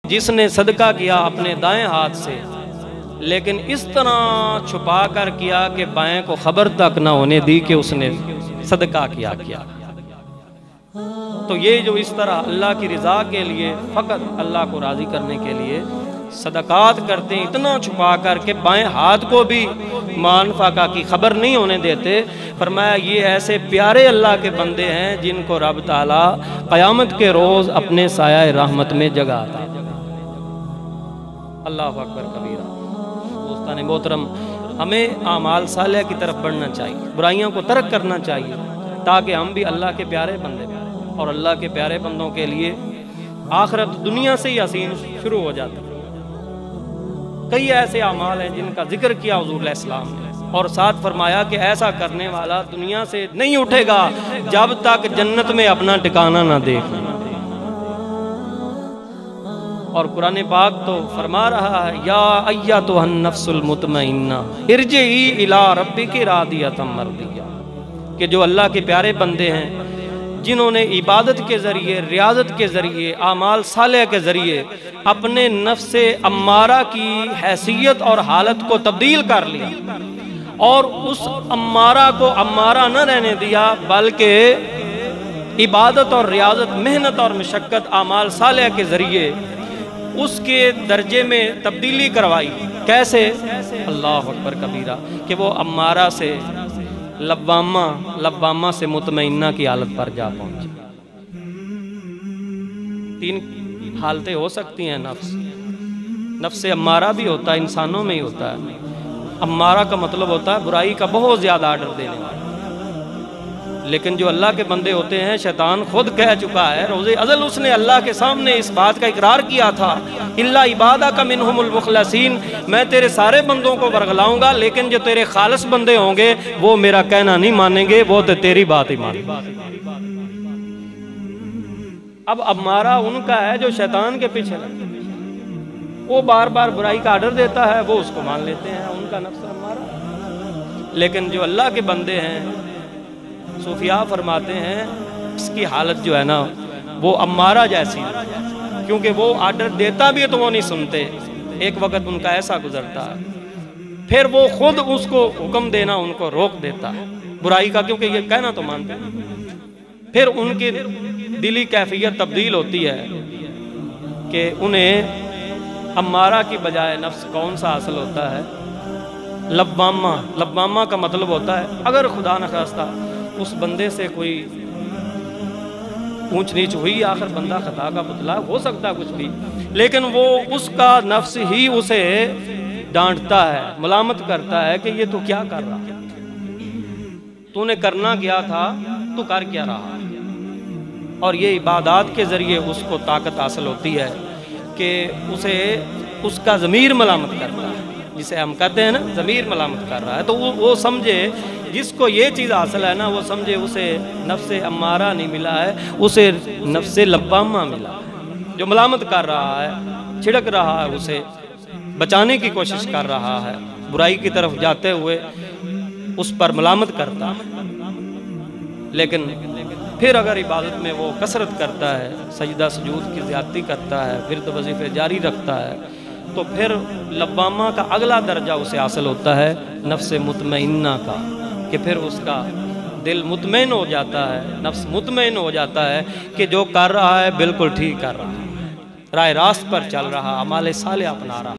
جس نے صدقہ کیا اپنے دائیں ہاتھ سے لیکن اس طرح چھپا کر کیا کہ بائیں کو خبر تک نہ ہونے دی کہ اس نے صدقہ کیا تو یہ جو اس طرح اللہ کی رضا کے لیے فقط اللہ کو راضی کرنے کے لیے صدقات کرتے ہیں اتنا چھپا کر کے بائیں ہاتھ کو بھی منافع کی خبر نہیں ہونے دیتے، فرمایا یہ ایسے پیارے اللہ کے بندے ہیں جن کو رب تعالیٰ قیامت کے روز اپنے سایہ رحمت میں جگاتا ہے۔ اللہ اکبر کبیرہ۔ دوستان محترم، ہمیں اعمال صالحہ کی طرف بڑھنا چاہیے، برائیوں کو ترک کرنا چاہیے تاکہ ہم بھی اللہ کے پیارے بندے بنیں، اور اللہ کے پیارے بندوں کے لیے آخرت دنیا سے ہی حسین شروع ہو جاتی ہے۔ کئی ایسے اعمال ہیں جن کا ذکر کیا حضور علیہ السلام نے، اور ساتھ فرمایا کہ ایسا کرنے والا دنیا سے نہیں اٹھے گا جب تک جنت میں اپنا ٹھکانہ نہ دیکھ۔ اور قرآن پاک تو فرما رہا ہے یا ایتھا النفس المطمئنہ ارجعی الی ربک راضیۃ مرضیہ، کہ جو اللہ کے پیارے بندے ہیں جنہوں نے عبادت کے ذریعے، ریاضت کے ذریعے، اعمال صالحہ کے ذریعے اپنے نفس امارہ کی حیثیت اور حالت کو تبدیل کر لیا اور اس امارہ کو امارہ نہ رہنے دیا بلکہ عبادت اور ریاضت، محنت اور مشقت اعمال صالحہ کے ذریعے اس کے درجے میں تبدیلی کروائی۔ کیسے؟ اللہ اکبر کبیرہ، کہ وہ امارہ سے لبامہ سے مطمئنہ کی حالت پر جا پہنچے۔ تین حالتیں ہو سکتی ہیں نفس امارہ بھی ہوتا ہے، انسانوں میں ہی ہوتا ہے۔ امارہ کا مطلب ہوتا ہے برائی کا بہت زیادہ آرڈر دینے والا، لیکن جو اللہ کے بندے ہوتے ہیں شیطان خود کہہ چکا ہے روز ازل، اس نے اللہ کے سامنے اس بات کا اقرار کیا تھا الا عبادک منہم المخلصین، میں تیرے سارے بندوں کو ورگلاؤں گا لیکن جو تیرے خالص بندے ہوں گے وہ میرا کہنا نہیں مانیں گے، وہ تو تیری بات ہی مانیں گے۔ اب امارہ ان کا ہے جو شیطان کے پیچھے لگتا ہے، وہ بار بار برائی کا آرڈر دیتا ہے، وہ اس کو مان لیتے ہیں، ان کا نفس امارہ۔ لیکن جو اللہ کے بندے ہیں صوفیاء فرماتے ہیں اس کی حالت جو ہے نا وہ امارہ جیسی، کیونکہ وہ آرڈر دیتا بھی ہے تو وہ نہیں سنتے، ایک وقت ان کا ایسا گزرتا ہے پھر وہ خود اس کو حکم دینا ان کو روک دیتا ہے برائی کا، کیونکہ یہ کہنا تو مانتے ہیں۔ پھر ان کی دلی کیفیت تبدیل ہوتی ہے کہ انہیں امارہ کی بجائے نفس کون سا حاصل ہوتا ہے؟ لبامہ کا مطلب ہوتا ہے اگر خدا نخواستہ اس بندے سے کوئی اونچ نیچ ہوئی، آخر بندہ خطا کا پتلا ہو سکتا کچھ بھی، لیکن وہ اس کا نفس ہی اسے ڈانٹتا ہے، ملامت کرتا ہے کہ یہ تو کیا کر رہا ہے، تو نے کرنا کیا تھا، تو کر کیا رہا۔ اور یہ عبادات کے ذریعے اس کو طاقت حاصل ہوتی ہے کہ اسے اس کا ضمیر ملامت کرتا ہے، جسے ہم کہتے ہیں نا ضمیر ملامت کر رہا ہے، تو وہ سمجھے جس کو یہ چیز حاصل ہے نا وہ سمجھے اسے نفس امارہ نہیں ملا ہے، اسے نفس لبامہ ملا ہے، جو ملامت کر رہا ہے، چھڑک رہا ہے، اسے بچانے کی کوشش کر رہا ہے، برائی کی طرف جاتے ہوئے اس پر ملامت کرتا ہے۔ لیکن پھر اگر عبادت میں وہ کثرت کرتا ہے، سجدہ سجود کی زیادتی کرتا ہے، ورد وظیفے جاری رکھتا ہے، تو پھر لبامہ کا اگلا درجہ اسے حاصل ہوتا ہے نفس مطمئنہ کا، کہ پھر اس کا دل مطمئن ہو جاتا ہے، نفس مطمئن ہو جاتا ہے کہ جو کر رہا ہے بالکل ٹھیک کر رہا ہے، راہ راست پر چل رہا، اعمال صالحہ اپنا رہا۔